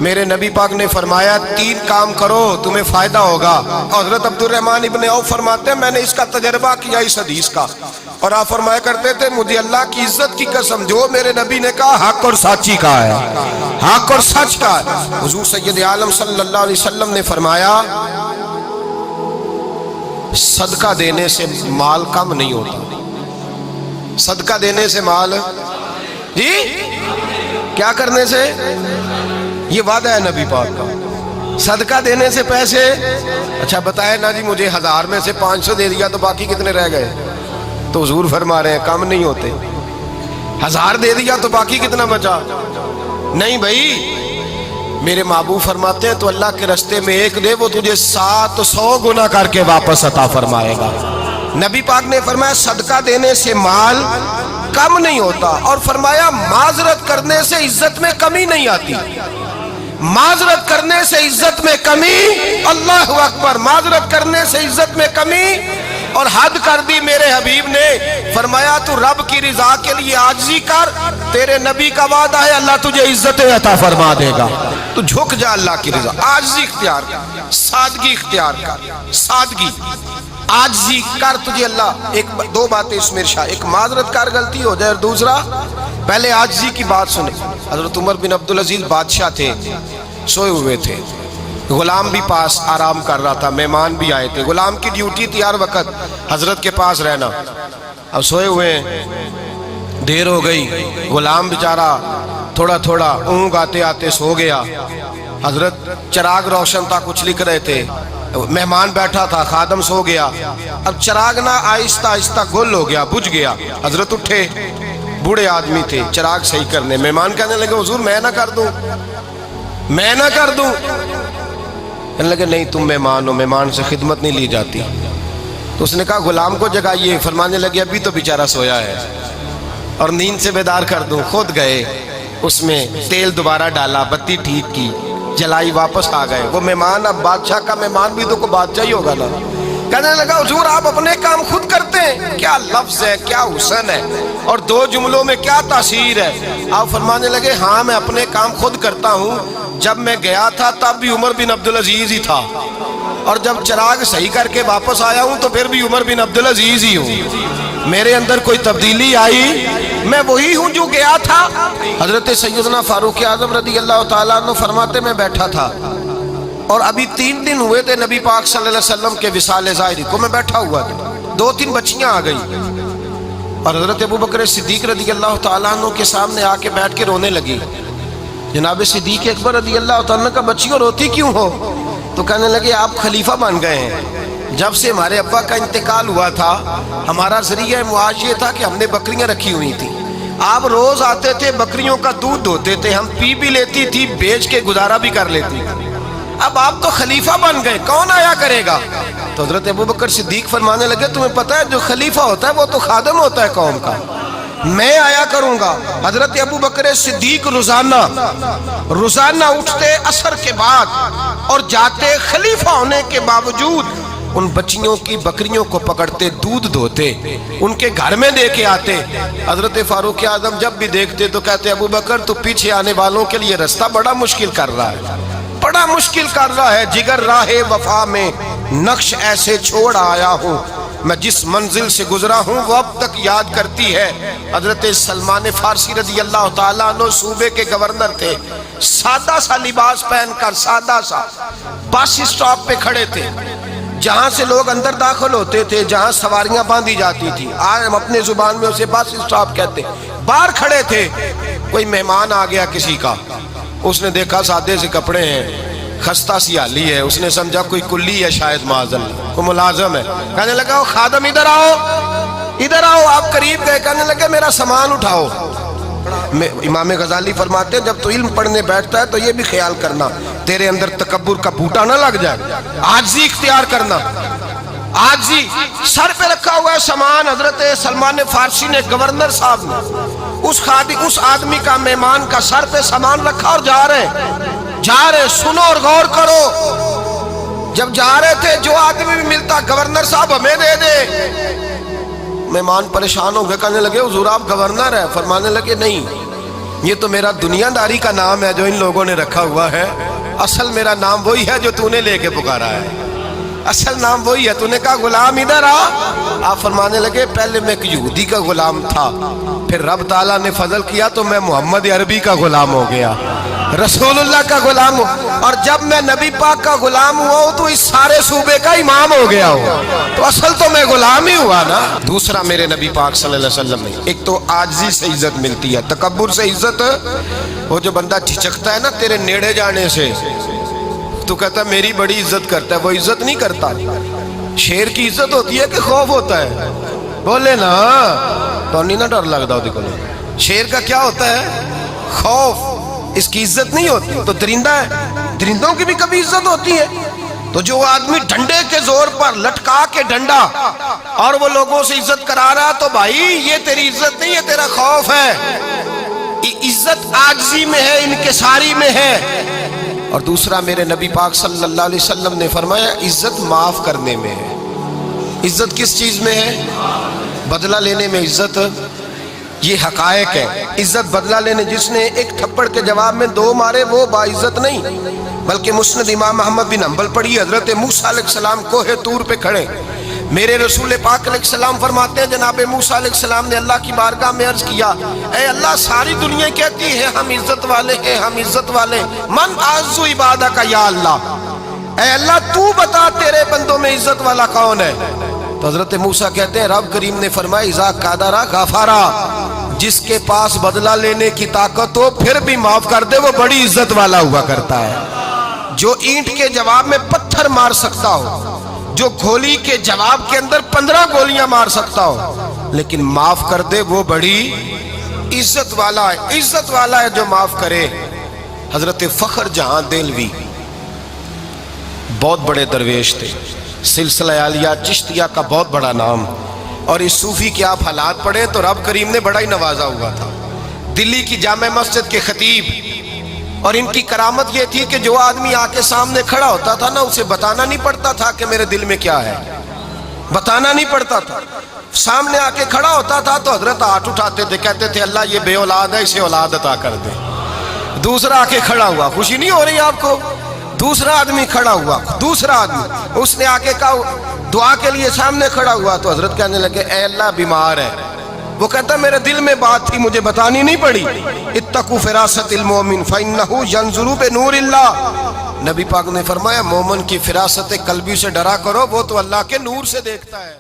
میرے نبی پاک نے فرمایا 3 کام کرو تمہیں فائدہ ہوگا۔ حضرت عبدالرحمن ابن عوف فرماتے ہیں میں نے اس کا تجربہ کیا اس حدیث کا، اور آپ فرمایا کرتے تھے مجھے اللہ کی عزت کی قسم جو میرے نبی نے کہا حق اور سچی کا ہے، حق اور سچ کا ہے۔ حضور سید عالم صلی اللہ علیہ وسلم نے فرمایا صدقہ دینے سے مال کم نہیں ہوتا، صدقہ دینے سے مال جی کیا کرنے سے، یہ وعدہ ہے نبی پاک کا، صدقہ دینے سے پیسے۔ اچھا بتائے نا جی مجھے 1000 میں سے 500 دے دیا تو باقی کتنے رہ گئے؟ تو حضور فرما رہے ہیں کم نہیں ہوتے۔ 1000 دے دیا تو باقی کتنا بچا؟ نہیں بھائی، میرے محبوب فرماتے ہیں تو اللہ کے رستے میں ایک دے وہ تجھے 700 گنا کر کے واپس عطا فرمائے گا۔ نبی پاک نے فرمایا صدقہ دینے سے مال کم نہیں ہوتا، اور فرمایا معذرت کرنے سے عزت میں کمی نہیں آتی، معذرت کرنے سے عزت میں کمی، اللہ اکبر، معذرت کرنے سے عزت میں کمی، اور حد کر دی میرے حبیب نے فرمایا تو رب کی رضا کے لیے عاجزی کر، تیرے نبی کا وعدہ ہے اللہ تجھے عزت عطا فرما دے گا، تو جھک جا اللہ کی رضا، عاجزی اختیار کر، سادگی اختیار کر، سادگی عاجزی کر، تجھے اللہ ایک 2 باتیں اس میں ارشاد، ایک معذرت کر غلطی ہو جائے، اور دوسرا پہلے عاجزی کی بات سنیں۔ حضرت عمر بن عبدالعزیز بادشاہ تھے، سوئے ہوئے تھے، غلام بھی پاس آرام کر رہا تھا، مہمان بھی آئے تھے، غلام کی ڈیوٹی تھی ہر وقت حضرت کے پاس رہنا، اب سوئے ہوئے دیر ہو گئی، غلام بیچارہ تھوڑا تھوڑا اونگ آتے آتے سو گیا، حضرت چراغ روشن تھا کچھ لکھ رہے تھے، مہمان بیٹھا تھا خادم سو گیا، اب چراغ نہ آہستہ آہستہ گل ہو گیا، بجھ گیا، حضرت اٹھے، بوڑھے آدمی تھے چراغ صحیح کرنے، مہمان کہنے لگے حضور میں نہ کر دوں، میں نہ کر دوں، کہنے لگے نہیں تم مہمان ہو، مہمان سے خدمت نہیں لی جاتی، تو اس نے کہا غلام کو جگائیے، فرمانے لگے ابھی تو بیچارہ سویا ہے اور نیند سے بیدار کر دوں، خود گئے اس میں تیل دوبارہ ڈالا، بتی ٹھیک کی، جلائی، واپس آ گئے، وہ مہمان اب بادشاہ کا مہمان بھی تو کوئی بادشاہ ہی ہوگا نا، کہنے لگا حضور آپ اپنے کام خود کرتے ہیں، کیا لفظ ہے، کیا حسن ہے، اور 2 جملوں میں کیا تاثیر ہے۔ آپ فرمانے لگے ہاں میں اپنے کام خود کرتا ہوں، جب میں گیا تھا تب بھی عمر بن عبدالعزیز ہی تھا، اور جب چراغ صحیح کر کے واپس آیا ہوں تو پھر بھی عمر بن عبدالعزیز ہی ہوں، میرے اندر کوئی تبدیلی آئی، میں وہی ہوں جو گیا تھا۔ حضرت سیدنا فاروق اعظم رضی اللہ تعالیٰ عنہ فرماتے میں بیٹھا تھا، اور ابھی 3 دن ہوئے تھے نبی پاک صلی اللہ علیہ وسلم کے وصال ظاہری کو، میں بیٹھا ہوا تھا، 2-3 بچیاں آ گئی، اور حضرت ابوبکر صدیق رضی اللہ تعالیٰ عنہ کے سامنے آ کے بیٹھ کے رونے لگی، جناب صدیق اکبر رضی اللہ تعالیٰ عنہ کا بچیوں روتی کیوں ہو؟ تو کہنے لگے آپ خلیفہ بن گئے ہیں، جب سے ہمارے ابا کا انتقال ہوا تھا ہمارا ذریعہ معاش یہ تھا کہ ہم نے بکریاں رکھی ہوئی تھی، آپ روز آتے تھے بکریوں کا دودھ دھوتے تھے، ہم پی بھی لیتی تھی، بیچ کے گزارا بھی کر لیتی، اب آپ تو خلیفہ بن گئے، کون آیا کرے گا؟ تو حضرت ابوبکر صدیق فرمانے لگے تمہیں پتہ ہے جو خلیفہ ہوتا ہے وہ تو خادم ہوتا ہے قوم کا، میں آیا کروں گا۔ حضرت ابوبکر صدیق روزانہ اٹھتے عصر کے بعد اور جاتے، خلیفہ ہونے کے باوجود ان بچیوں کی بکریوں کو پکڑتے، دودھ دھوتے، ان کے گھر میں دے کے آتے۔ حضرت فاروق اعظم جب بھی دیکھتے تو کہتے ابوبکر تو پیچھے آنے والوں کے لیے رستہ بڑا مشکل کر رہا ہے، بڑا مشکل کر رہا ہے، جگر راہ وفا میں نقش ایسے چھوڑ آیا ہوں، میں جس منزل سے گزرا ہوں وہ اب تک یاد کرتی ہے۔ حضرت سلمان فارسی رضی اللہ تعالیٰ عنہ صوبے کے گورنر تھے، سادہ سا لباس پہن کر، سادہ سا، بس اسٹاپ پہ کھڑے تھے، جہاں سے لوگ اندر داخل ہوتے تھے، جہاں سواریاں باندھی جاتی تھی، آج ہم اپنے زبان میں اسے بس اسٹاپ کہتے، باہر کھڑے تھے، کوئی مہمان آ گیا کسی کا، اس نے دیکھا سادے سے کپڑے ہیں، خستہ سی حالی ہے، اس نے سمجھا کوئی کلی ہے شاید معاذ اللہ، کوئی ملازم ہے، کہنے لگا خادم ادھر آؤ، ادھر آؤ، آپ قریب گئے، کہنے لگے میرا سامان اٹھاؤ۔ امام غزالی فرماتے ہیں جب تو علم پڑھنے بیٹھتا ہے تو یہ بھی خیال کرنا تیرے اندر تکبر کا بوٹا نہ لگ جائے، عاجزی اختیار کرنا، عاجزی، سر پہ رکھا ہوا ہے سامان، حضرت سلمان فارسی نے گورنر صاحب نے اس آدمی کا، مہمان کا سر پہ سامان رکھا اور جا رہے، سنو اور غور کرو، جب جا رہے تھے جو آدمی بھی ملتا گورنر صاحب ہمیں دے دے، مہمان پریشان ہو گئے، کہنے لگے حضور آپ گورنر ہیں؟ فرمانے لگے نہیں، یہ تو میرا دنیا داری کا نام ہے جو ان لوگوں نے رکھا ہوا ہے، اصل میرا نام وہی ہے جو تو نے لے کے پکارا ہے، اصل نام وہی ہے۔ تو نے کہا غلام ادھر آ، آپ فرمانے لگے پہلے میں ایک یہودی کا غلام تھا، پھر رب تعالیٰ نے فضل کیا تو میں محمد عربی کا غلام ہو گیا، رسول اللہ کا غلام ہوں، اور جب میں نبی پاک کا غلام ہوا ہوں تو اس سارے صوبے کا امام ہو گیا ہوں، تو اصل تو میں غلام ہی ہوا نا۔ دوسرا میرے نبی پاک صلی اللہ علیہ وسلم نے ایک تو عاجزی سے عزت ملتی ہے، تکبر سے عزت، وہ جو بندہ جھجکتا ہے نا تیرے نیڑے جانے سے، تو کہتا ہے میری بڑی عزت کرتا ہے، وہ عزت نہیں کرتا۔ شیر کی عزت ہوتی ہے کہ خوف ہوتا ہے؟ بولے نا تو نہیں نا ڈر لگتا ہوتی کو، شیر کا کیا ہوتا ہے؟ خوف، اس کی عزت نہیں ہوتی۔ تو درندہ ہے، درندوں کی بھی کبھی عزت ہوتی ہے؟ تو جو آدمی ڈنڈے کے زور پر لٹکا کے ڈنڈا اور وہ لوگوں سے عزت کرا رہا، تو بھائی یہ تیری عزت نہیں ہے، تیرا خوف ہے۔ عزت عاجزی میں ہے، انکساری میں ہے۔ اور دوسرا میرے نبی پاک صلی اللہ علیہ وسلم نے فرمایا عزت معاف کرنے میں ہے۔ عزت کس چیز میں ہے؟ بدلہ لینے میں عزت، یہ حقائق ہے۔ عزت بدلہ لینے، جس نے ایک تھپڑ کے جواب میں دو مارے وہ باعزت نہیں، بلکہ مسند امام احمد بن حنبل پڑھی، حضرت موسیٰ علیہ السلام کوہ طور پہ کھڑے، میرے رسول پاک علیہ السلام فرماتے ہیں جناب موسیٰ علیہ السلام نے اللہ کی بارگاہ میں عرض کیا، اے اللہ ساری دنیا کہتی ہے ہم عزت والے ہیں، ہم عزت والے، من اعز عبادک یا اللہ، اے اللہ تو بتا تیرے بندوں میں عزت والا کون ہے؟ تو حضرت موسیٰ کہتے ہیں رب کریم نے فرمایا اذا قادر غفارا، جس کے پاس بدلہ لینے کی طاقت ہو پھر بھی معاف کر دے وہ بڑی عزت والا ہوا کرتا ہے۔ جو اینٹ کے جواب میں پتھر مار سکتا ہو، جو گولی کے جواب کے اندر 15 گولیاں مار سکتا ہو، لیکن معاف کر دے وہ بڑی عزت والا ہے۔ عزت والا ہے جو معاف کرے۔ حضرت فخر جہاں دہلوی بہت بڑے درویش تھے، سلسلہ عالیہ چشتیہ کا بہت بڑا نام، اور اس صوفی کے آپ حالات پڑھیں تو رب کریم نے بڑا ہی نوازا ہوا تھا۔ دلی کی جامع مسجد کے خطیب، اور ان کی کرامت یہ تھی کہ جو آدمی آ کے سامنے کھڑا ہوتا تھا نا اسے بتانا نہیں پڑتا تھا کہ میرے دل میں کیا ہے، بتانا نہیں پڑتا تھا۔ سامنے آ کے کھڑا ہوتا تھا تو حضرت ہاتھ اٹھاتے تھے، کہتے تھے اللہ یہ بے اولاد ہے اسے اولاد عطا کر دے۔ دوسرا آ کے کھڑا ہوا، خوشی نہیں ہو رہی آپ کو؟ دوسرا آدمی کھڑا ہوا، دوسرا آدمی، اس نے آ کے کہا دعا کے لیے سامنے کھڑا ہوا تو حضرت کہنے لگے اے اللہ بیمار ہے، وہ کہتا میرے دل میں بات تھی مجھے بتانی نہیں پڑی، اتقوا فراست المومن فإنہ ینظر بنور اللہ، نبی پاک نے فرمایا مومن کی فراست قلبی سے ڈرا کرو، وہ تو اللہ کے نور سے دیکھتا ہے۔